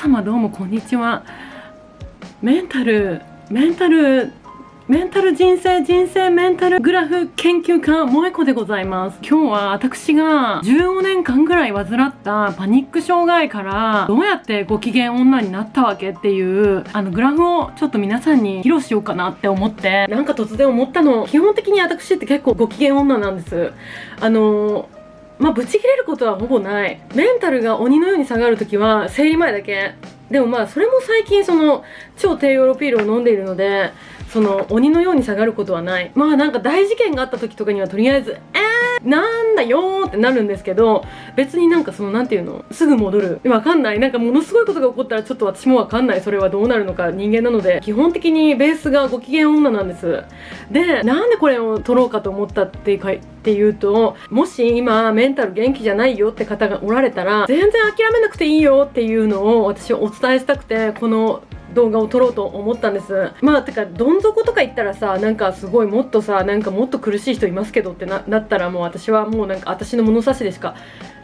様どうもこんにちは。メンタル人生メンタルグラフ研究家萌子でございます。今日は私が15年間ぐらい患ったパニック障害からどうやってご機嫌女になったわけっていうグラフをちょっと皆さんに披露しようかなって思って、なんか突然思ったの。基本的に私って結構ご機嫌女なんです。ブチ切れることはほぼない。メンタルが鬼のように下がるときは生理前だけ。でもそれも最近超低用量ピルを飲んでいるので、鬼のように下がることはない。なんか大事件があった時とかにはとりあえずなんだよーってなるんですけど、別になんかなんていうの、すぐ戻る。わかんない。なんかものすごいことが起こったらちょっと私もわかんない。それはどうなるのか、人間なので。基本的にベースがご機嫌女なんです。で、なんでこれを取ろうかと思ったっていうと、もし今メンタル元気じゃないよって方がおられたら、全然諦めなくていいよっていうのを私はお伝えしたくて、この動画を撮ろうと思ったんです。てかどん底とか言ったらさ、なんかすごいもっと苦しい人いますけどってなったら、もう私はもうなんか私の物差しでしか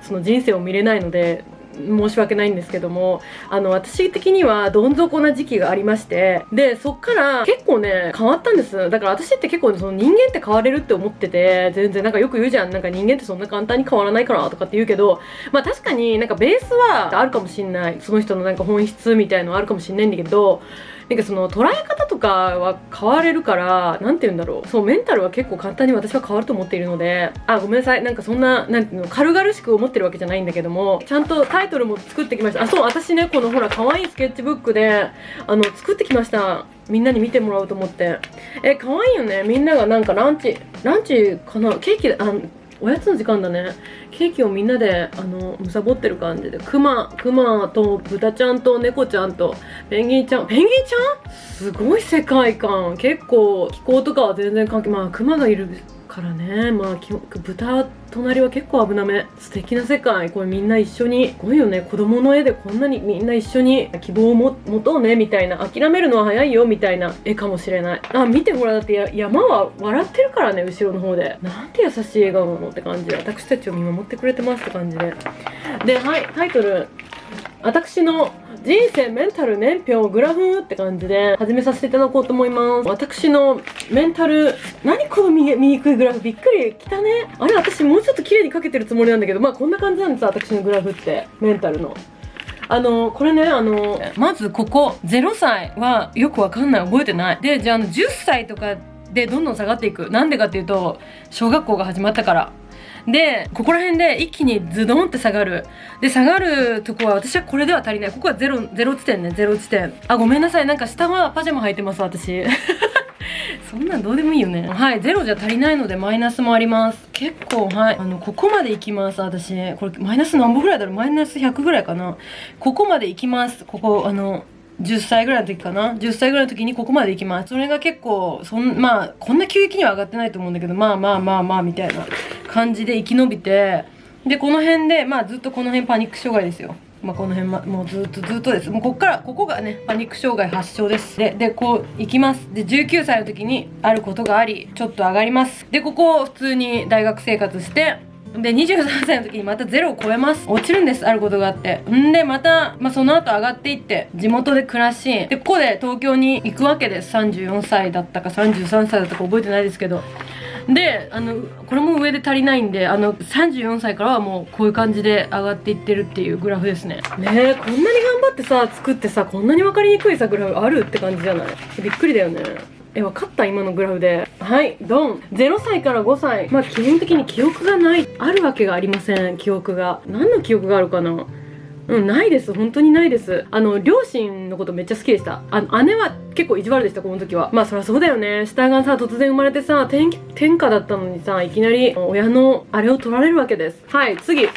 その人生を見れないので申し訳ないんですけども、私的にはどん底な時期がありまして、でそっから結構ね変わったんです。だから私って結構人間って変われるって思ってて、全然なんかよく言うじゃん、なんか人間ってそんな簡単に変わらないからとかって言うけど、確かになんかベースはあるかもしんない。その人のなんか本質みたいのはあるかもしんないんだけど、なんか捉え方とかは変われるから、なんて言うんだろう、そうメンタルは結構簡単に私は変わると思っているので、ごめんなさい、なんかそんななんていうの、軽々しく思ってるわけじゃないんだけども、ちゃんとタイトルも作ってきました。そう、私ね、このほら可愛いスケッチブックで作ってきました。みんなに見てもらおうと思って。可愛いよね。みんながなんかランチかな、ケーキおやつの時間だね。ケーキをみんなでむさぼってる感じで、クマと豚ちゃんと猫ちゃんとペンギンちゃんすごい世界観。結構気候とかは全然関係、クマがいるからね。豚隣は結構危なめ。素敵な世界。これみんな一緒に、すごいよね。子供の絵でこんなにみんな一緒に希望を持とうねみたいな、諦めるのは早いよみたいな絵かもしれない。見てほら、だって山は笑ってるからね、後ろの方で。なんて優しい笑顔なのって感じ。私たちを見守ってくれてますって感じで。で、はい、タイトル、私の人生メンタル年表グラフって感じで始めさせていただこうと思います。私のメンタル、何この見にくいグラフ、びっくりきたね。あれ、私もうちょっと綺麗に描けてるつもりなんだけど、こんな感じなんです。私のグラフってメンタルのこれね、まずここ0歳はよくわかんない、覚えてない。で、じゃあ10歳とかでどんどん下がっていく。なんでかっていうと、小学校が始まったからで、ここら辺で一気にズドンって下がる。で、下がるとこは私はこれでは足りない。ここはゼロ地点ね、0地点。ごめんなさい。なんか下はパジャマ履いてます、私。そんなんどうでもいいよね。はい、ゼロじゃ足りないのでマイナスもあります。結構、はい。ここまで行きます、私。これ、マイナス何歩ぐらいだろう？マイナス100ぐらいかな。ここまで行きます。ここ、10歳ぐらいの時かな。10歳ぐらいの時にここまで行きます。それが結構、こんな急激には上がってないと思うんだけど、みたいな感じで生き延びて、で、この辺で、ずっとこの辺パニック障害ですよ。この辺、もうずっとです。もうここがね、パニック障害発症です。で、こう行きます。で、19歳の時にあることがあり、ちょっと上がります。で、ここを普通に大学生活して、で、23歳の時にまたゼロを超えます。落ちるんです、あることがあって。で、また、その後上がっていって、地元で暮らし、で、ここで東京に行くわけです。34歳だったか33歳だったか覚えてないですけど。で、これも上で足りないんで、34歳からはもうこういう感じで上がっていってるっていうグラフですね。ねえ、こんなに頑張ってさ、作ってさ、こんなに分かりにくいさ、グラフあるって感じじゃない？びっくりだよね。分かった今のグラフで。はい、ドン。0歳から5歳。基本的に記憶がない。あるわけがありません、記憶が。何の記憶があるかな？ないです。本当にないです。両親のことめっちゃ好きでした。姉は結構意地悪でした、この時は。そりゃそうだよね。下がさ、突然生まれてさ、天下だったのにさ、いきなり親のあれを取られるわけです。はい、次。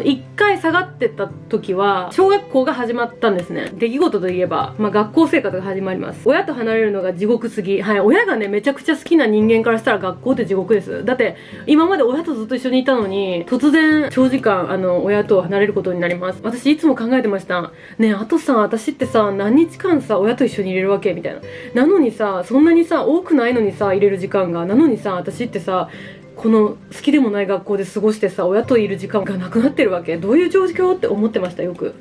一回下がってった時は、小学校が始まったんですね。出来事といえば、学校生活が始まります。親と離れるのが地獄すぎ。はい、親がね、めちゃくちゃ好きな人間からしたら学校って地獄です。だって、今まで親とずっと一緒にいたのに、突然、長時間、親と離れることになります。私、いつも考えてました。ねえ、あとさ、私ってさ、何日間さ、親と一緒にいれるわけみたいな。なのにさ、そんなにさ、多くないのにさ、入れる時間が。なのにさ、私ってさ、この好きでもない学校で過ごしてさ、親といる時間がなくなってるわけ。どういう状況って思ってました、よく。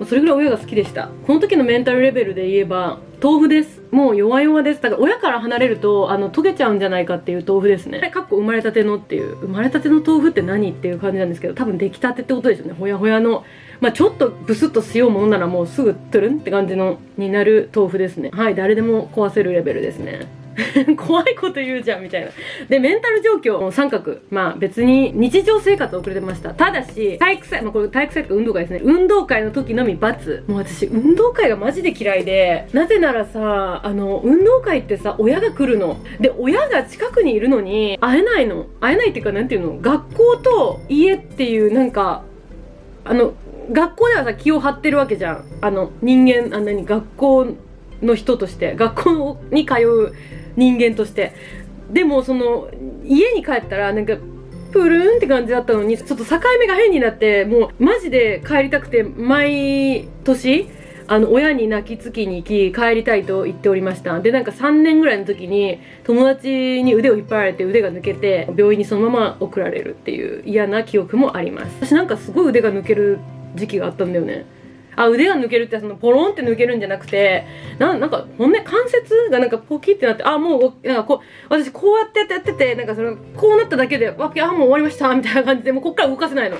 それぐらい親が好きでした。この時のメンタルレベルで言えば豆腐です。もう弱々です。だから親から離れると溶けちゃうんじゃないかっていう豆腐ですね。かっこ生まれたてのっていう、生まれたての豆腐って何っていう感じなんですけど、多分出来たてってことですよね。ほやほやの、ちょっとブスッとしようものならもうすぐトゥルンって感じのになる豆腐ですね。はい、誰でも壊せるレベルですね。怖いこと言うじゃんみたいな。で、メンタル状況も三角。別に日常生活を送れてました。ただし、体育祭、これ体育祭とか運動会ですね。運動会の時のみ×。もう私、運動会がマジで嫌いで、なぜならさ、運動会ってさ、親が来るの。で、親が近くにいるのに、会えないの。会えないっていうか、なんていうの、学校と家っていう、なんか、学校ではさ、気を張ってるわけじゃん。人間、学校の人として、学校に通う人間として。でも家に帰ったらなんかプルーンって感じだったのに、ちょっと境目が変になって、もうマジで帰りたくて、毎年親に泣きつきに行き帰りたいと言っておりました。で、なんか3年ぐらいの時に友達に腕を引っ張られて腕が抜けて病院にそのまま送られるっていう嫌な記憶もあります。私なんかすごい腕が抜ける時期があったんだよね。腕が抜けるってポロンって抜けるんじゃなくて、なんか関節がなんかポキってなって、もうなんか私こうやってやってて、なんかこうなっただけでもう終わりましたみたいな感じで、もうこっから動かせないの。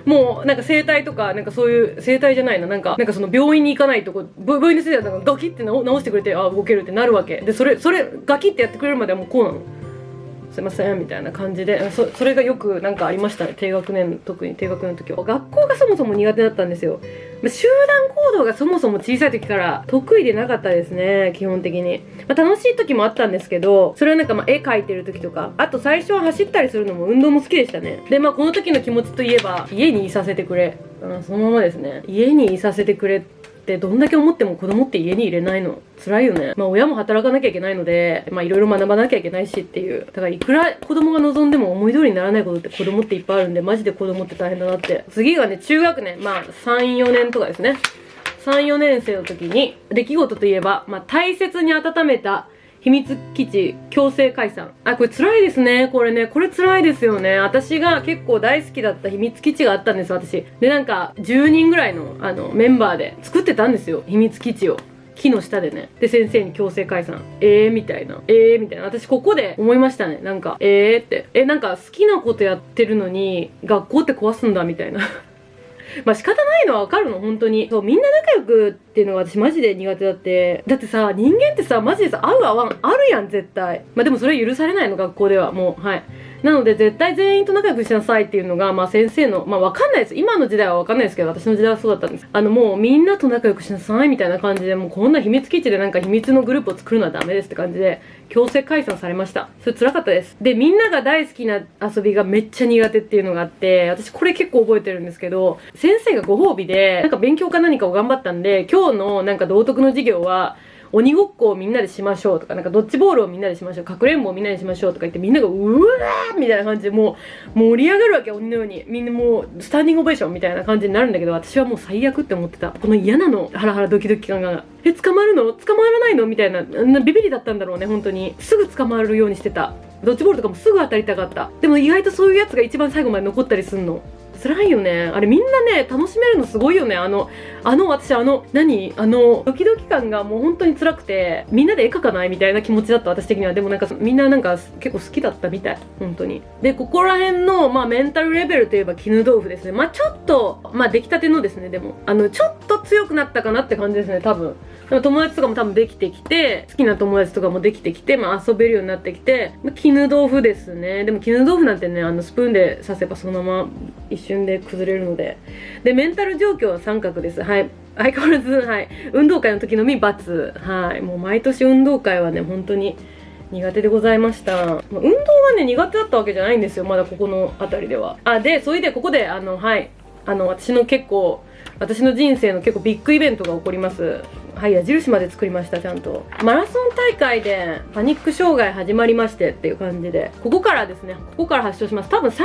もうなんか整体とか、なんかそういう整体じゃないな、なんか病院に行かないと病院の先生がなんかガキって直してくれて、動けるってなるわけで、それガキってやってくれるまではもうこうなの。すいませんみたいな感じで、それがよくなんかありましたね。特に低学年の時は学校がそもそも苦手だったんですよ。集団行動がそもそも小さい時から得意でなかったですね、基本的に。楽しい時もあったんですけど、それはなんか絵描いてる時とか、あと最初は走ったりするのも運動も好きでしたね。で、この時の気持ちといえば、家にいさせてくれ。そのままですね。家にいさせてくれってどんだけ思っても子供って家に入れないの辛いよね。親も働かなきゃいけないので、いろいろ学ばなきゃいけないしっていう。だからいくら子供が望んでも思い通りにならないことって子供っていっぱいあるんで、マジで子供って大変だなって。次がね、中学年、3、4年とかですね。3、4年生の時に、出来事といえば、大切に温めた秘密基地強制解散。これ辛いですね。これ辛いですよね。私が結構大好きだった秘密基地があったんです、私。で、なんか、10人ぐらいの、メンバーで作ってたんですよ。秘密基地を。木の下でね。で、先生に強制解散。みたいな。みたいな。私、ここで思いましたね。なんか、って。なんか、好きなことやってるのに、学校って壊すんだ、みたいな。仕方ないのはわかるの、本当に。そう、みんな仲良くっていうのが私マジで苦手だって。だってさ、人間ってさ、マジでさ、合う合わん、あるやん、絶対。でもそれ許されないの、学校では。もう、はい。なので、絶対全員と仲良くしなさいっていうのが、先生の、わかんないです。今の時代はわかんないですけど、私の時代はそうだったんです。もう、みんなと仲良くしなさいみたいな感じで、もうこんな秘密基地でなんか秘密のグループを作るのはダメですって感じで、強制解散されました。それ辛かったです。で、みんなが大好きな遊びがめっちゃ苦手っていうのがあって、私これ結構覚えてるんですけど、先生がご褒美で、なんか勉強か何かを頑張ったんで、今日のなんか道徳の授業は、鬼ごっこをみんなでしましょうとか、なんかドッジボールをみんなでしましょう、かくれんぼをみんなでしましょうとか言って、みんながうわーみたいな感じでもう盛り上がるわけ、鬼のように。みんなもうスタンディングオベーションみたいな感じになるんだけど、私はもう最悪って思ってた。この嫌なの、ハラハラドキドキ感が。捕まるの？捕まらないのみたいな、ビビりだったんだろうね、本当に。すぐ捕まるようにしてた。ドッジボールとかもすぐ当たりたかった。でも意外とそういうやつが一番最後まで残ったりすんの。辛いよね。あれみんなね、楽しめるのすごいよね。私ドキドキ感がもう本当に辛くて、みんなで絵描かないみたいな気持ちだった、私的には。でもなんか、みんななんか結構好きだったみたい。本当に。で、ここら辺の、メンタルレベルといえば絹豆腐ですね。ちょっと、出来たてのですね、でも。ちょっと強くなったかなって感じですね、多分。友達とかも多分できてきて、好きな友達とかもできてきて、遊べるようになってきて、絹豆腐ですね。でも絹豆腐なんてね、スプーンで刺せばそのまま一瞬で崩れるので。で、メンタル状況は三角です。はい。相変わらず、はい。運動会の時のみ×。はい。もう毎年運動会はね、本当に苦手でございました。運動がね、苦手だったわけじゃないんですよ。まだここの辺りでは。で、それでここで、はい。私の人生の結構ビッグイベントが起こります。はい、矢印まで作りました、ちゃんと。マラソン大会でパニック障害始まりましてっていう感じで、ここからですね、ここから発症します。多分3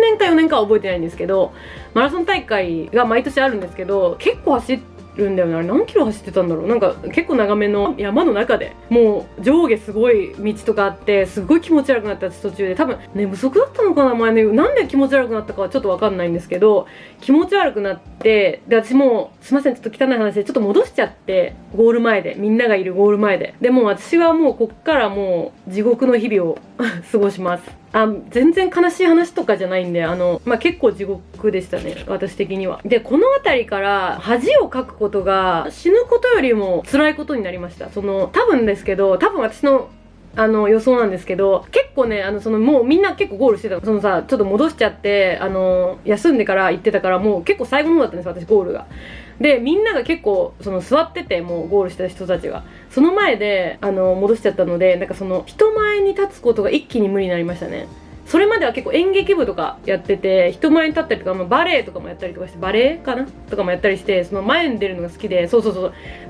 年か4年かは覚えてないんですけど、マラソン大会が毎年あるんですけど、結構走っるんだよね。あれ何キロ走ってたんだろう。なんか結構長めの山の中で、もう上下すごい道とかあって、すごい気持ち悪くなった私途中で。多分寝不足だったのかな、前ね。なんで気持ち悪くなったかはちょっとわかんないんですけど、気持ち悪くなって、で、私もう、すいません、ちょっと汚い話で、ちょっと戻しちゃって、ゴール前で、みんながいるゴール前で。でも私はもうこっからもう地獄の日々を過ごします。全然悲しい話とかじゃないんで、結構地獄でしたね、私的には。で、この辺りから恥をかくことが死ぬことよりも辛いことになりました。多分ですけど、多分私の予想なんですけど、結構ね、もうみんな結構ゴールしてた。ちょっと戻しちゃって、休んでから行ってたから、もう結構最後の方だったんです、私ゴールが。で、みんなが結構、座ってて、もうゴールした人たちが。その前で、戻しちゃったので、なんか人前に立つことが一気に無理になりましたね。それまでは結構演劇部とかやってて、人前に立ったりとか、バレエとかもやったりとかして、バレエかなとかもやったりして、前に出るのが好きで、そう。この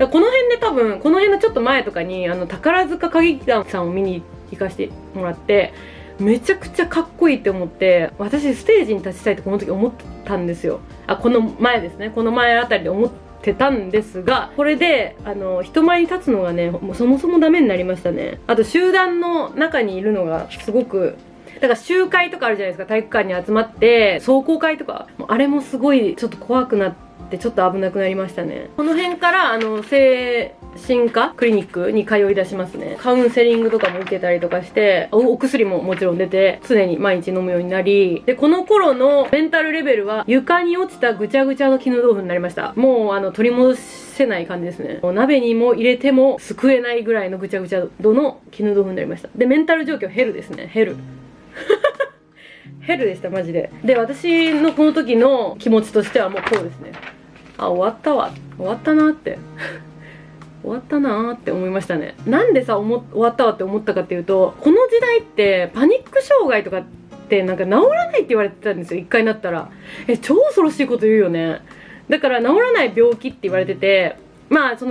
辺で多分、この辺のちょっと前とかに、宝塚歌劇団さんを見に行かせてもらって、めちゃくちゃかっこいいって思って、私ステージに立ちたいってこの時思ったんですよ。この前ですね。この前あたりで思ってたんですが、これで、人前に立つのがね、もうそもそもダメになりましたね。あと集団の中にいるのがすごく、だから集会とかあるじゃないですか。体育館に集まって壮行会とか、あれもすごいちょっと怖くなってちょっと危なくなりましたね。この辺から精神科クリニックに通い出しますね。カウンセリングとかも受けたりとかして、お薬ももちろん出て常に毎日飲むようになり、でこの頃のメンタルレベルは床に落ちたぐちゃぐちゃの絹豆腐になりました。もう取り戻せない感じですね。鍋にも入れてもすくえないぐらいのぐちゃぐちゃ度の絹豆腐になりました。でメンタル状況ヘルですね。ヘルヘルでしたマジで。で私のこの時の気持ちとしてはもうこうですね。終わったわ、終わったなって終わったなーって思いましたね。なんでさ終わったわって思ったかっていうと、この時代ってパニック障害とかってなんか治らないって言われてたんですよ。一回なったら超恐ろしいこと言うよね。だから治らない病気って言われてて、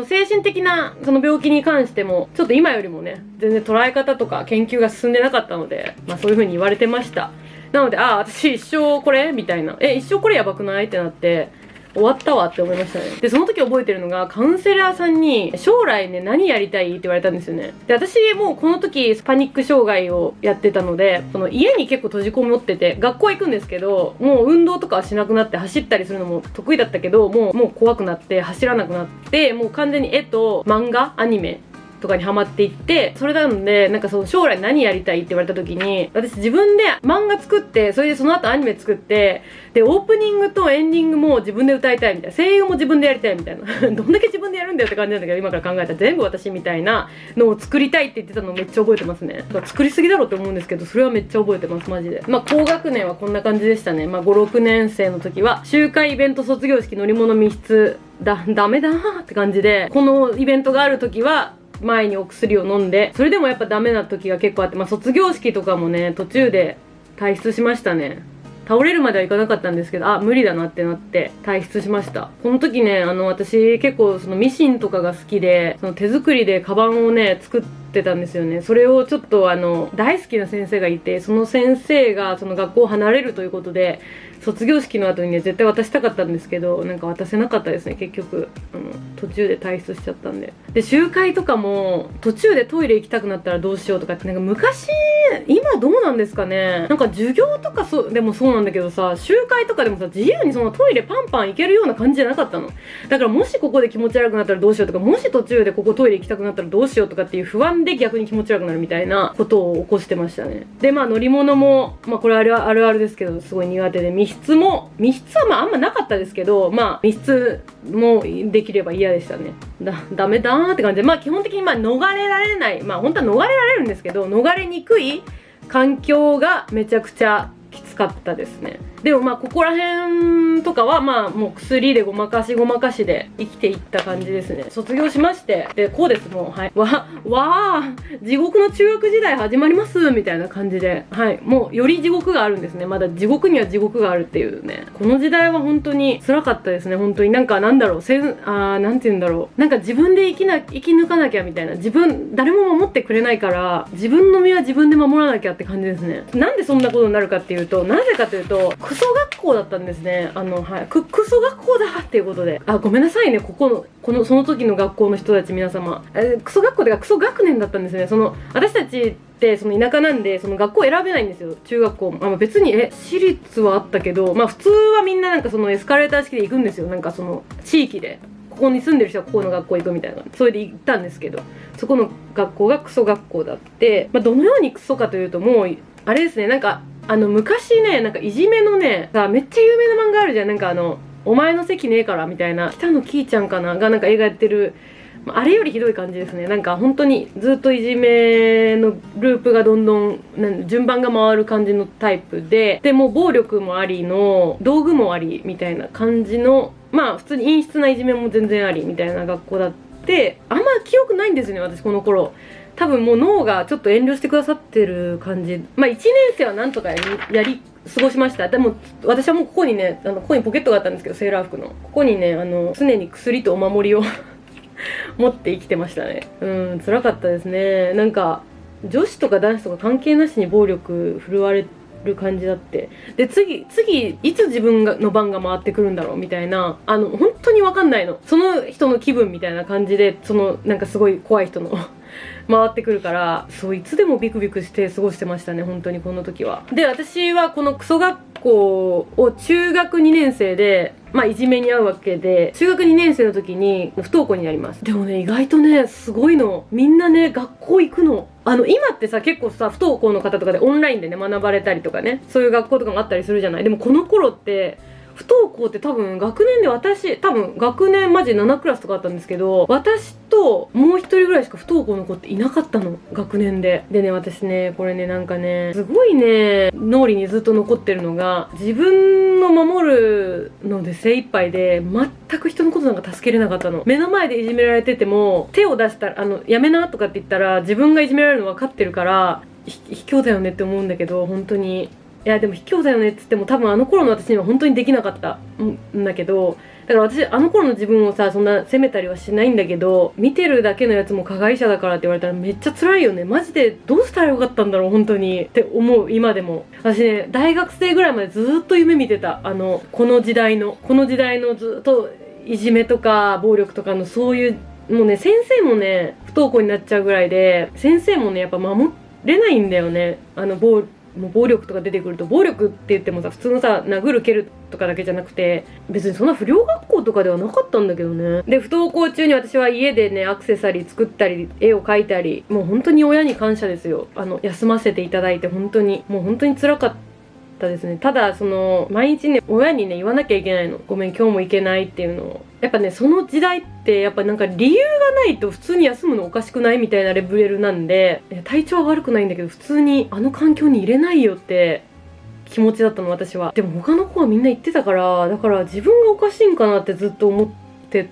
精神的なその病気に関してもちょっと今よりもね全然捉え方とか研究が進んでなかったので、そういう風に言われてました。なので私一生これみたいな、一生これやばくないってなって終わったわって思いましたね。でその時覚えてるのが、カウンセラーさんに将来ね何やりたいって言われたんですよね。で私もうこの時パニック障害をやってたので、家に結構閉じこもってて、学校行くんですけどもう運動とかはしなくなって、走ったりするのも得意だったけどもう怖くなって走らなくなって、もう完全に絵と漫画アニメとかにハマっていって、それなのでなんか将来何やりたいって言われた時に、私自分で漫画作って、それでその後アニメ作って、でオープニングとエンディングも自分で歌いたいみたいな、声優も自分でやりたいみたいなどんだけ自分でやるんだよって感じなんだけど、今から考えたら全部私みたいなのを作りたいって言ってたのをめっちゃ覚えてますね。作りすぎだろって思うんですけど、それはめっちゃ覚えてますマジで。高学年はこんな感じでしたね。5、6年生の時は集会イベント卒業式乗り物密室ダメだーって感じで、このイベントがある時は前にお薬を飲んで、それでもやっぱダメな時が結構あって、卒業式とかもね途中で退出しましたね。倒れるまではいかなかったんですけど、無理だなってなって退出しました。この時ね私結構ミシンとかが好きで、手作りでカバンをね作ってたんですよね。それをちょっと大好きな先生がいて、その先生が学校を離れるということで、卒業式の後にね絶対渡したかったんですけど、なんか渡せなかったですね結局。途中で退出しちゃったんで。で集会とかも途中でトイレ行きたくなったらどうしようとかって、なんか昔、今どうなんですかね、なんか授業とかでもそうなんだけどさ、集会とかでもさ自由にトイレパンパン行けるような感じじゃなかったの。だからもしここで気持ち悪くなったらどうしようとか、もし途中でここトイレ行きたくなったらどうしようとかっていう不安で逆に気持ち悪くなるみたいなことを起こしてましたね。で乗り物もこれあるあるですけどすごい苦手で、密室はあんまなかったですけど、密室もできれば嫌でしたね。ダメだーって感じで、基本的に逃れられない、本当は逃れられるんですけど、逃れにくい環境がめちゃくちゃきつかったですね。でもここら辺とかはもう薬でごまかしで生きていった感じですね。卒業しまして、でこうですもう、はい、わー地獄の中学時代始まりますみたいな感じで、はい、もうより地獄があるんですね。まだ地獄には地獄があるっていうね。この時代は本当に辛かったですね。本当になんて言うんだろう、なんか自分で生き抜かなきゃみたいな、誰も守ってくれないから自分の身は自分で守らなきゃって感じですね。なんでそんなことになるかっていうと、なぜかというとクソ学校だったんですね。はい、クソ学校だっていうことで、ごめんなさいね、その時の学校の人たち皆様、クソ学校でクソ学年だったんですね。私たちってその田舎なんで、その学校選べないんですよ、中学校も。別に私立はあったけど、普通はみんななんかそのエスカレーター式で行くんですよ。なんかその地域でここに住んでる人はここの学校行くみたいな、それで行ったんですけど、そこの学校がクソ学校だって、どのようにクソかというと、もうあれですね、なんか昔ね、なんかいじめのね、めっちゃ有名な漫画あるじゃん。なんかお前の席ねえからみたいな、北野キーちゃんかながなんか映画やってる、あれよりひどい感じですね。なんか本当にずっといじめのループがどんどん順番が回る感じのタイプで、もう暴力もありの道具もありみたいな感じの、普通に陰湿ないじめも全然ありみたいな学校だって、あんま記憶ないんですよね、私この頃。多分もう脳がちょっと遠慮してくださってる感じ。1年生はなんとかやり過ごしました。でも私はもうここにね、ここにポケットがあったんですけど、セーラー服のここにね、常に薬とお守りを持って生きてましたね。辛かったですね。なんか女子とか男子とか関係なしに暴力振るわれる感じだって。で次いつ自分の番が回ってくるんだろうみたいな、本当に分かんないの、その人の気分みたいな感じで、なんかすごい怖い人の回ってくるから、そういつでもビクビクして過ごしてましたね、本当にこの時は。で、私はこのクソ学校を中学2年生でいじめに遭うわけで、中学2年生の時に不登校になります。でもね、意外とねすごいの、みんなね学校行くの。今ってさ、結構さ、不登校の方とかでオンラインでね学ばれたりとかね、そういう学校とかもあったりするじゃない。でもこの頃って不登校って多分学年で、多分学年マジ7クラスとかあったんですけど、私ともう一人ぐらいしか不登校の子っていなかったの、学年で。でね、私ね、これね、なんかねすごいね脳裏にずっと残ってるのが、自分の守るので精一杯で全く人のことなんか助けれなかったの。目の前でいじめられてても手を出したらやめなとかって言ったら、自分がいじめられるの分かってるから卑怯だよねって思うんだけど、本当に。いやでも卑怯だよねって言っても、多分頃の私には本当にできなかったんだけど、だから私頃の自分をさ、そんな責めたりはしないんだけど、見てるだけのやつも加害者だからって言われたらめっちゃ辛いよね。マジでどうしたらよかったんだろう本当にって思う、今でも。私ね、大学生ぐらいまでずっと夢見てた。この時代のずっといじめとか暴力とかの、そういう、もうね、先生もね不登校になっちゃうぐらいで、先生もねやっぱ守れないんだよね。もう暴力とか出てくると、暴力って言ってもさ、普通のさ、殴る蹴るとかだけじゃなくて、別にそんな不良学校とかではなかったんだけどね。で、不登校中に私は家でねアクセサリー作ったり絵を描いたり、もう本当に親に感謝ですよ。休ませていただいて、本当にもう本当に辛かったですね。ただ毎日ね親にね言わなきゃいけないの、ごめん今日も行けないっていうのを。やっぱね、その時代ってやっぱなんか理由がないと普通に休むのおかしくないみたいなレベルなんで、体調は悪くないんだけど普通に環境に入れないよって気持ちだったの、私は。でも他の子はみんな言ってたから、だから自分がおかしいんかなってずっと思って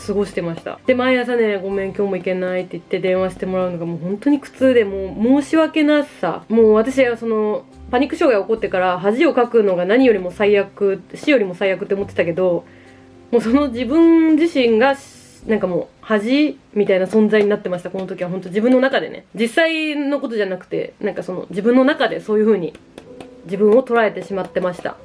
過ごしてました。で、毎朝ね、ごめん今日も行けないって言って電話してもらうのがもう本当に苦痛で、もう申し訳なさ。もう私はパニック障害起こってから恥をかくのが何よりも最悪、死よりも最悪って思ってたけど、もうその自分自身がなんかもう恥みたいな存在になってました、この時は。本当自分の中でね、実際のことじゃなくて、なんか自分の中でそういう風に自分を捉えてしまってました。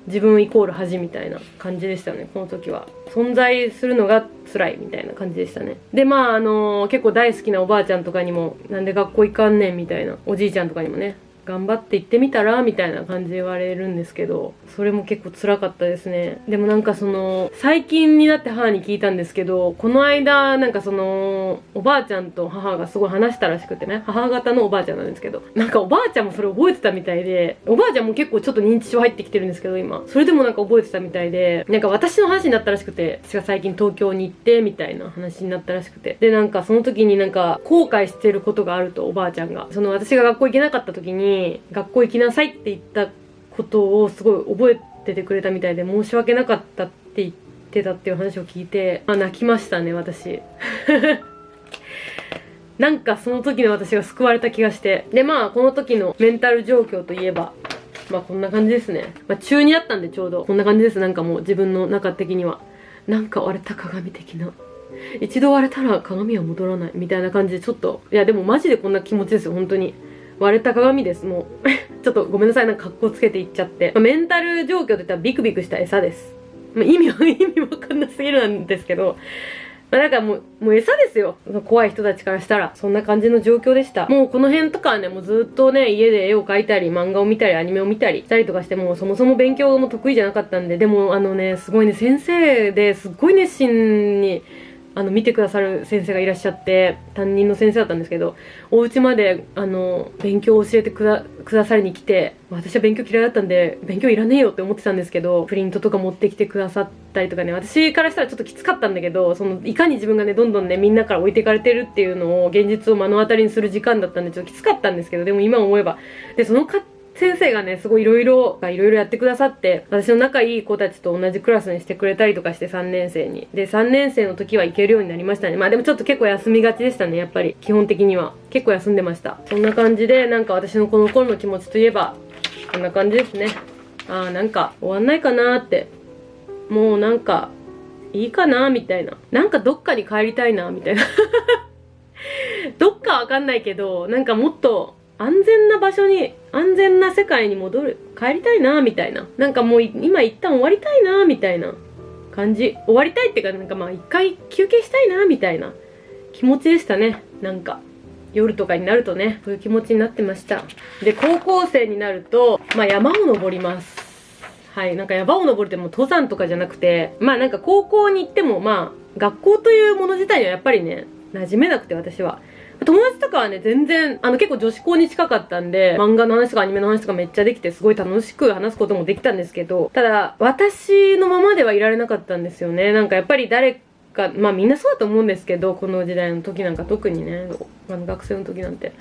自分イコール恥みたいな感じでしたね、この時は。存在するのが辛いみたいな感じでしたね。で、結構大好きなおばあちゃんとかにも、なんで学校行かんねんみたいな、おじいちゃんとかにもね、頑張って行ってみたらみたいな感じで言われるんですけど、それも結構辛かったですね。でもなんか最近になって母に聞いたんですけど、この間なんかおばあちゃんと母がすごい話したらしくてね、母方のおばあちゃんなんですけど、なんかおばあちゃんもそれ覚えてたみたいで、おばあちゃんも結構ちょっと認知症入ってきてるんですけど今、それでもなんか覚えてたみたいで、なんか私の話になったらしくて、私が最近東京に行ってみたいな話になったらしくて、でなんかその時になんか後悔してることがあると、おばあちゃんが私が学校行けなかった時に学校行きなさいって言ったことをすごい覚えててくれたみたいで、申し訳なかったって言ってたっていう話を聞いて、泣きましたね私なんかその時の私が救われた気がして。でこの時のメンタル状況といえばこんな感じですね。中2だったんでちょうどこんな感じです。なんかもう自分の中的にはなんか割れた鏡的な、一度割れたら鏡は戻らないみたいな感じで、ちょっと、いやでもマジでこんな気持ちですよ本当に。割れた鏡です、もう。ちょっとごめんなさい、なんか格好つけていっちゃって。メンタル状況って言ったらビクビクした餌です。意味わかんなすぎるなんですけど、だからもう餌ですよ。怖い人たちからしたら。そんな感じの状況でした。もうこの辺とかはね、もうずっとね、家で絵を描いたり、漫画を見たり、アニメを見たりしたりとかして、もうそもそも勉強も得意じゃなかったんで、でもすごいね、先生ですっごい熱心に、見てくださる先生がいらっしゃって、担任の先生だったんですけど、お家まで、勉強を教えてくださりに来て、私は勉強嫌いだったんで、勉強いらねえよって思ってたんですけど、プリントとか持ってきてくださったりとかね、私からしたらちょっときつかったんだけど、いかに自分がね、どんどんね、みんなから置いていかれてるっていうのを、現実を目の当たりにする時間だったんで、ちょっときつかったんですけど、でも今思えば。で、その先生がね、すごいいろいろやってくださって、私の仲いい子たちと同じクラスにしてくれたりとかして3年生に。で、3年生の時は行けるようになりましたね。まあでもちょっと結構休みがちでしたね、やっぱり。基本的には。結構休んでました。そんな感じで、なんか私のこの頃の気持ちといえば、こんな感じですね。なんか終わんないかなーって。もうなんか、いいかなーみたいな。なんかどっかに帰りたいなーみたいな。どっかわかんないけど、なんかもっと、安全な場所に、安全な世界に帰りたいなみたいな。なんかもう今一旦終わりたいなみたいな感じ。終わりたいっていうか、なんかまあ一回休憩したいなみたいな気持ちでしたね。なんか夜とかになるとね、そういう気持ちになってました。で、高校生になると、まあ山を登ります。はい、なんか山を登るってもう登山とかじゃなくて、まあなんか高校に行ってもまあ学校というもの自体にはやっぱりね、馴染めなくて私は。友達とかはね、全然、結構女子校に近かったんで、漫画の話とかアニメの話とかめっちゃできて、すごい楽しく話すこともできたんですけど、ただ、私のままではいられなかったんですよね。なんかやっぱり誰か、まあみんなそうだと思うんですけど、この時代の時なんか特にね、学生の時なんて。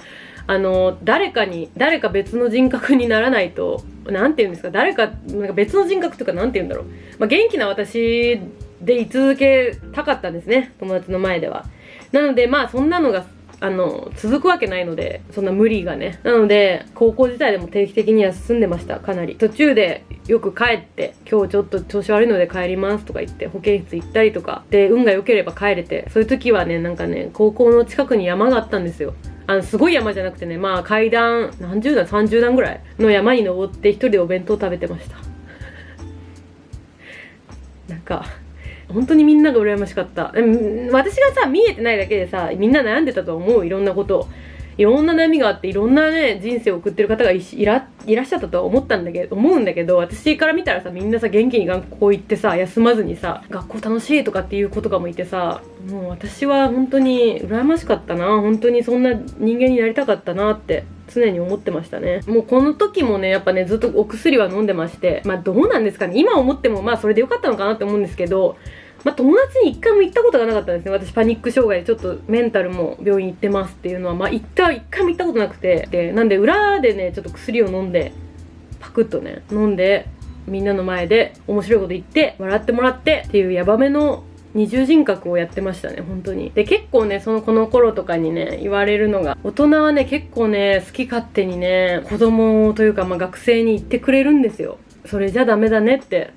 誰か別の人格にならないと、なんて言うんですか、なんか別の人格というか、なんて言うんだろう。まあ元気な私で居続けたかったんですね、友達の前では。なので、まあそんなのが、続くわけないので、そんな無理がね。なので、高校時代でも定期的に休んでました、かなり。途中でよく帰って、今日ちょっと調子悪いので帰りますとか言って、保健室行ったりとか、で、運が良ければ帰れて、そういう時はね、なんかね、高校の近くに山があったんですよ。すごい山じゃなくてね、まあ階段、何十段、30段ぐらいの山に登って一人でお弁当食べてました。なんか、本当にみんなが羨ましかった。私がさ、見えてないだけでさ、みんな悩んでたと思う。いろんなことを。いろんな悩みがあって、いろんなね、人生を送ってる方がいらっしゃったとは思うんだけど、私から見たらさ、みんなさ、元気に学校行ってさ、休まずにさ、学校楽しいとかっていう子とかもいてさ、もう私は本当に羨ましかったな。本当にそんな人間になりたかったなって。常に思ってましたね。もうこの時もね、やっぱね、ずっとお薬は飲んでまして、まあどうなんですかね。今思ってもまあそれでよかったのかなって思うんですけど、まあ友達に一回も行ったことがなかったんですね。私パニック障害でちょっとメンタルも病院行ってますっていうのは、まあ一回も行ったことなくて、で、なんで裏でね、ちょっと薬を飲んで、パクッとね、飲んで、みんなの前で面白いこと言って、笑ってもらってっていうヤバめの二重人格をやってましたね、本当に。で、結構ね、この頃とかにね、言われるのが、大人はね、結構ね、好き勝手にね、子供というか、まあ学生に言ってくれるんですよ。それじゃダメだねって。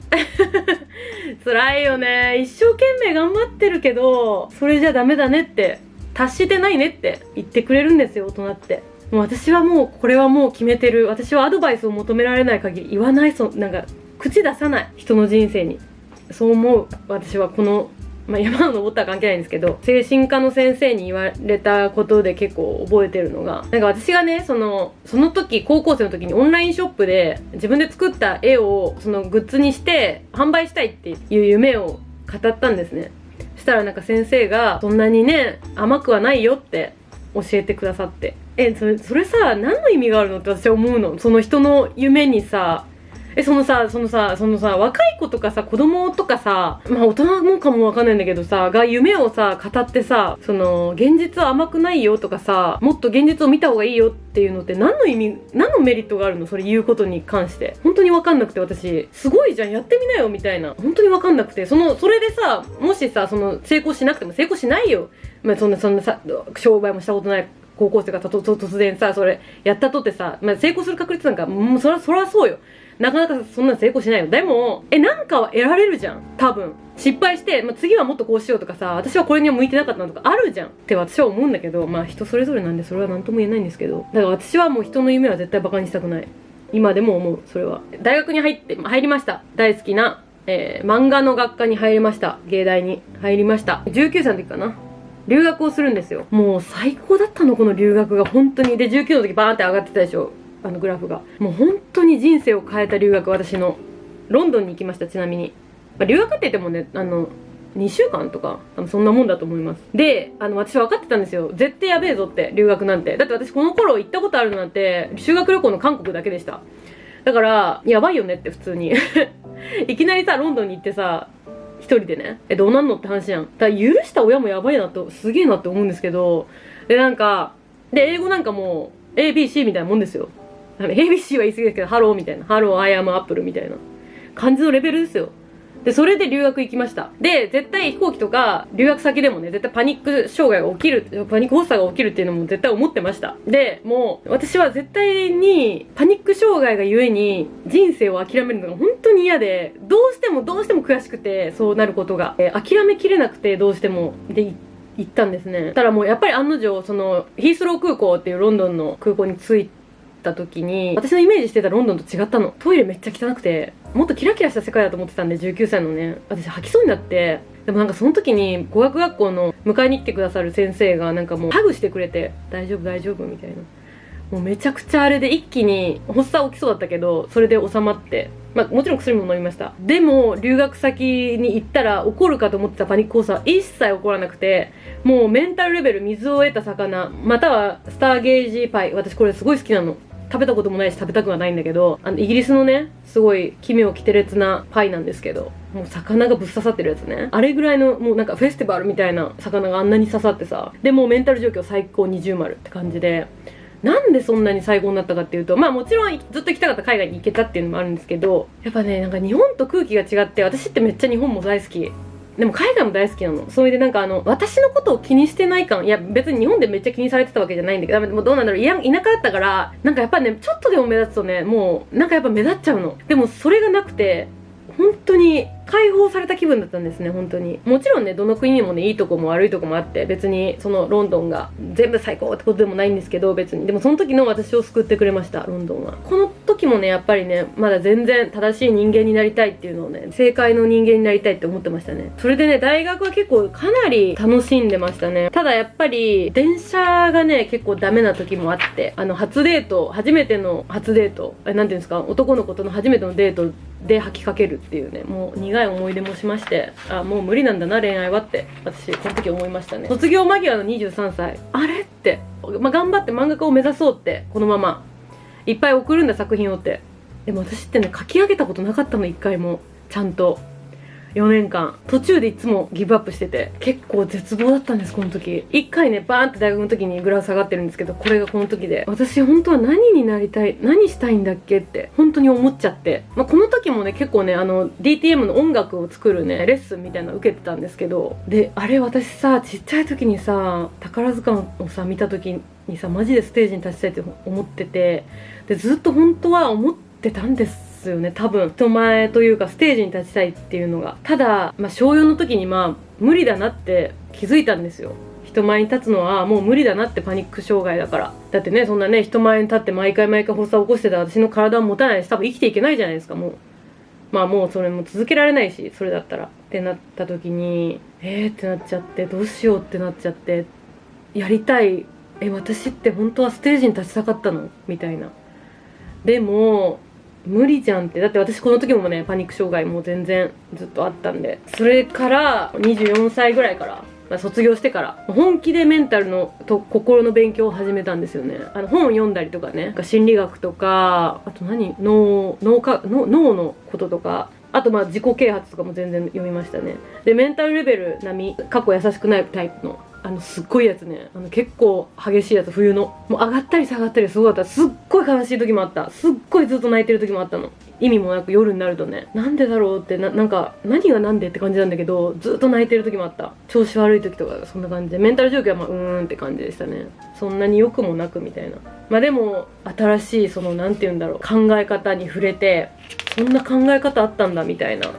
辛いよね。一生懸命頑張ってるけど、それじゃダメだねって、達してないねって言ってくれるんですよ、大人って。もう私はもう、これはもう決めてる。私はアドバイスを求められない限り言わない、なんか、口出さない。人の人生に。そう思う。私はこの、まあ、山を登ったら関係ないんですけど、精神科の先生に言われたことで結構覚えてるのが、なんか私がね、その時、高校生の時にオンラインショップで自分で作った絵をそのグッズにして販売したいっていう夢を語ったんですね。そしたらなんか先生が、そんなにね、甘くはないよって教えてくださって。それさ、何の意味があるのって私は思うの。その人の夢にさ、そのさ、若い子とかさ、子供とかさ、まあ大人もかもわかんないんだけどさ、が夢をさ、語ってさ、現実は甘くないよとかさ、もっと現実を見た方がいいよっていうのって何のメリットがあるの？それ言うことに関して。本当にわかんなくて私、すごいじゃん、やってみなよみたいな。本当にわかんなくて、それでさ、もしさ、成功しなくても成功しないよ。まあそんなさ、商売もしたことない高校生が突然さ、それやったとってさ、まあ成功する確率なんか、そらそうよ。なかなかそんな成功しないよ。でもなんかは得られるじゃん多分。失敗して、次はもっとこうしようとかさ、私はこれには向いてなかったのとかあるじゃんって私は思うんだけど、人それぞれなんでそれは何とも言えないんですけど、だから私はもう人の夢は絶対バカにしたくない。今でも思う。それは大学に入りました。大好きな、漫画の学科に入りました。芸大に入りました。19歳の時かな、留学をするんですよ。もう最高だったのこの留学が本当に。で19の時バーンって上がってたでしょ、グラフが。もう本当に人生を変えた留学、私のロンドンに行きました。ちなみに、留学って言ってもね、2週間とかそんなもんだと思います。で私分かってたんですよ、絶対やべえぞって。留学なんて、だって私この頃行ったことあるのなんて修学旅行の韓国だけでした。だからやばいよねって普通にいきなりさロンドンに行ってさ一人でね、どうなんのって話やん。だから許した親もやばいなと、すげえなって思うんですけど、で英語なんかもう ABC みたいなもんですよ。ABC は言い過ぎですけど、ハローみたいな、ハローアイアムアップルみたいな感じのレベルですよ。でそれで留学行きました。で絶対飛行機とか留学先でもね、絶対パニック障害が起きる、パニック発作が起きるっていうのも絶対思ってました。でもう私は絶対にパニック障害がゆえに人生を諦めるのが本当に嫌で、どうしても悔しくて、そうなることが、諦めきれなくて、どうしてもで行ったんですね。ただもうやっぱり案の定、そのヒースロー空港っていうロンドンの空港に着いた時に、私のイメージしてたロンドンと違ったの。トイレめっちゃ汚くて、もっとキラキラした世界だと思ってたんで、19歳のね、私吐きそうになって。でもその時に語学学校の迎えに来てくださる先生がもうハグしてくれて、大丈夫大丈夫みたいな。もうめちゃくちゃあれで一気に発作起きそうだったけど、それで収まって、もちろん薬も飲みました。でも留学先に行ったら起こるかと思ってたパニック発作は一切起こらなくて、もうメンタルレベル、水を得た魚、またはスターゲージパイ、私これすごい好きなの。食べたこともないし食べたくはないんだけど、イギリスのね、すごい奇妙奇て烈なパイなんですけど、もう魚がぶっ刺さってるやつね。あれぐらいのもうフェスティバルみたいな魚があんなに刺さってさ、でもうメンタル状況最高20丸って感じで、なんでそんなに最高になったかっていうと、もちろんずっと行きたかった海外に行けたっていうのもあるんですけど、やっぱね、日本と空気が違って、私ってめっちゃ日本も大好き。でも海外も大好きなの。それで私のことを気にしてない感、いや別に日本でめっちゃ気にされてたわけじゃないんだけど、でもどうなんだろう、田舎だったからやっぱね、ちょっとでも目立つとね、もうやっぱ目立っちゃうの。でもそれがなくて、本当に解放された気分だったんですね。本当に。もちろんね、どの国にもね、いいとこも悪いとこもあって、別にそのロンドンが全部最高ってことでもないんですけど、別にでもその時の私を救ってくれました、ロンドンは。この時もね、やっぱりね、まだ全然正しい人間になりたいっていうのをね、正解の人間になりたいって思ってましたね。それでね、大学は結構かなり楽しんでましたね。ただやっぱり電車がね、結構ダメな時もあって、初デート、初めての初デート、なんていうんですか、男の子との初めてのデートで吐きかけるっていうね、もう苦い思い出もしまして、もう無理なんだな恋愛はって私この時思いましたね。卒業間際の23歳、あれって、頑張って漫画家を目指そうって、このままいっぱい送るんだ作品をって。でも私ってね、書き上げたことなかったの、一回も。ちゃんと4年間途中でいつもギブアップしてて、結構絶望だったんです。この時一回ね、バーンって大学の時にグラフ下がってるんですけど、これがこの時で、私本当は何になりたい、何したいんだっけって本当に思っちゃって、この時もね、結構ね、DTM の音楽を作るねレッスンみたいなの受けてたんですけど、であれ私さ、ちっちゃい時にさ、宝塚をさ見た時にさ、マジでステージに立ちたいって思ってて、でずっと本当は思ってたんですよね、多分。人前というかステージに立ちたいっていうのが。ただ、小4の時に無理だなって気づいたんですよ。人前に立つのはもう無理だなって、パニック障害だから。だってね、そんなね、人前に立って毎回発作を起こしてた私の体を持たないし、多分生きていけないじゃないですか、もう。もうそれも続けられないし、それだったらってなった時に、ってなっちゃって、どうしようってなっちゃって、やりたい、私って本当はステージに立ちたかったのみたいな。でも無理じゃんって。だって私この時もね、パニック障害も全然ずっとあったんで、それから24歳ぐらいから、卒業してから本気でメンタルのと心の勉強を始めたんですよね。本を読んだりとかね、心理学とか、あと脳のこととか、あと自己啓発とかも全然読みましたね。でメンタルレベル並み、過去優しくないタイプのすっごいやつね、結構激しいやつ、冬のもう上がったり下がったりすごかった。すっごい悲しい時もあった。すっごいずっと泣いてる時もあったの。意味もなく夜になるとね、なんでだろうってなんか何がなんでって感じなんだけど、ずっと泣いてる時もあった。調子悪い時とかそんな感じで、メンタル状況はまあうーんって感じでしたね。そんなに良くもなくみたいな。まあでも新しいそのなんて言うんだろう、考え方に触れて、そんな考え方あったんだみたいな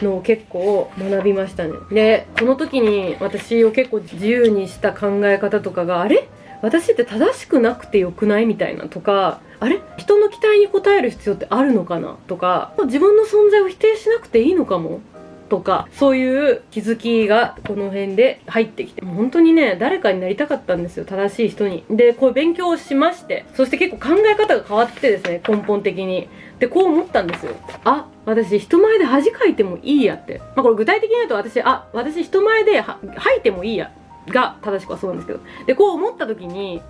のを結構学びましたね。でこの時に私を結構自由にした考え方とかが、あれ私って正しくなくてよくないみたいなとか、あれ人の期待に応える必要ってあるのかなとか、自分の存在を否定しなくていいのかもとか、そういう気づきがこの辺で入ってきて、もう本当にね誰かになりたかったんですよ、正しい人に。でこういう勉強をしまして、そして結構考え方が変わってですね、根本的に。でこう思ったんですよ。あ、私人前で恥かいてもいいやって、これ具体的に言うと、私人前で吐いてもいいやが正しくはそうなんですけど、でこう思った時に、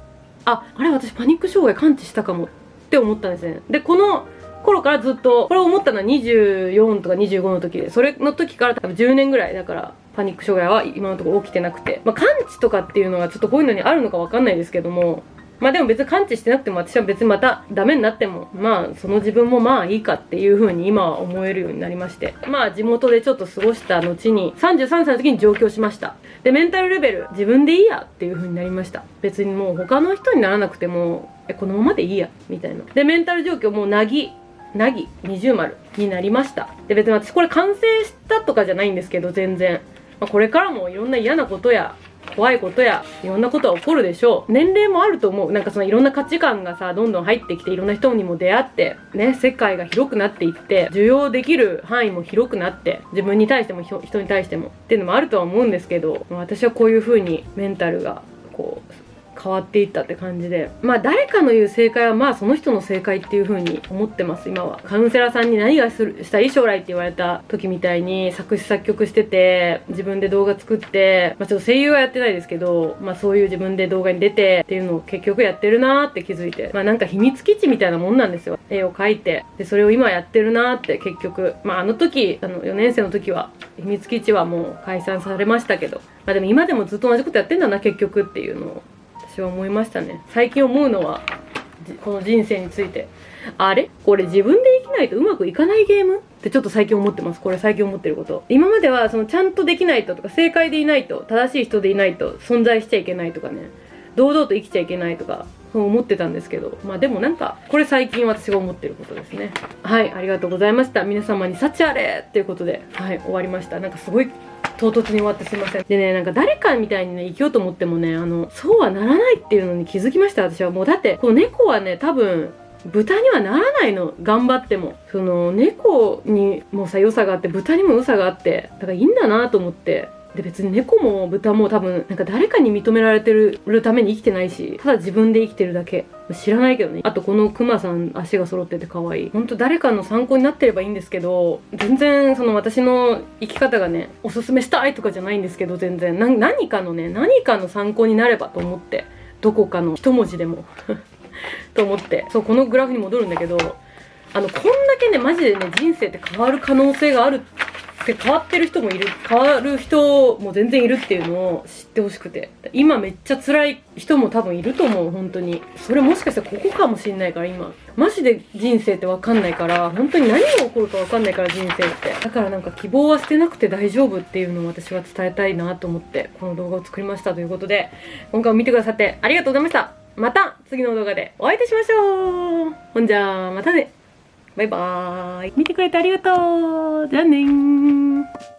あれ私パニック障害完治したかもって思ったんですね。でこの頃からずっとこれを思ったのは24とか25の時で、それの時から多分10年ぐらいだから、パニック障害は今のところ起きてなくて、完治とかっていうのがちょっとこういうのにあるのかわかんないですけども、でも別に完治してなくても、私は別にまたダメになってもその自分もいいかっていう風に今は思えるようになりまして、地元でちょっと過ごした後に33歳の時に上京しました。でメンタルレベル自分でいいやっていう風になりました。別にもう他の人にならなくてもこのままでいいやみたいな。でメンタル状況もなぎ二重丸になりました。で別に私これ完成したとかじゃないんですけど、全然、これからもいろんな嫌なことや怖いことやいろんなことは起こるでしょう。年齢もあると思う。なんかそのいろんな価値観がさどんどん入ってきて、いろんな人にも出会ってね、世界が広くなっていって、受容できる範囲も広くなって、自分に対しても人に対してもっていうのもあるとは思うんですけど、私はこういう風にメンタルがこう変わっていったって感じで、誰かの言う正解はその人の正解っていう風に思ってます。今はカウンセラーさんに何がしたい将来って言われた時みたいに作詞作曲してて、自分で動画作って、ちょっと声優はやってないですけど、そういう自分で動画に出てっていうのを結局やってるなーって気づいて、なんか秘密基地みたいなもんなんですよ。絵を描いて、でそれを今やってるなーって結局、あの時4年生の時は秘密基地はもう解散されましたけど、でも今でもずっと同じことやってんだな結局っていうのを私は思いましたね。最近思うのはこの人生について、あれこれ自分で生きないとうまくいかないゲームってちょっと最近思ってます。これ最近思ってること。今まではそのちゃんとできないとか、正解でいないと、正しい人でいないと存在しちゃいけないとかね、堂々と生きちゃいけないとかそう思ってたんですけど、でもなんかこれ最近私が思ってることですね。はい、ありがとうございました。皆様に幸あれっていうことで、はい終わりました。なんかすごい唐突に終わってすいません。でね、なんか誰かみたいにね生きようと思ってもね、そうはならないっていうのに気づきました。私はもうだってこの猫はね多分豚にはならないの、頑張っても。その猫にもさ良さがあって、豚にも良さがあって、だからいいんだなと思って。で別に猫も豚も多分なんか誰かに認められてるために生きてないし、ただ自分で生きてるだけ。知らないけどね。あとこのクマさん足が揃ってて可愛い。ほんと誰かの参考になってればいいんですけど、全然その私の生き方がねおすすめしたいとかじゃないんですけど、全然何かの参考になればと思って、どこかの一文字でもと思って、そうこのグラフに戻るんだけど、こんだけねマジでね人生って変わる可能性があるって、変わってる人もいる、変わる人も全然いるっていうのを知ってほしくて、今めっちゃ辛い人も多分いると思う。本当にそれもしかしたらここかもしんないから、今マジで人生って分かんないから、本当に何が起こるか分かんないから、人生って。だからなんか希望は捨てなくて大丈夫っていうのを私は伝えたいなと思ってこの動画を作りましたということで、今回も見てくださってありがとうございました。また次の動画でお会いいたしましょう。ほんじゃまたね、バイバーイ。見てくれてありがとう。じゃあねー。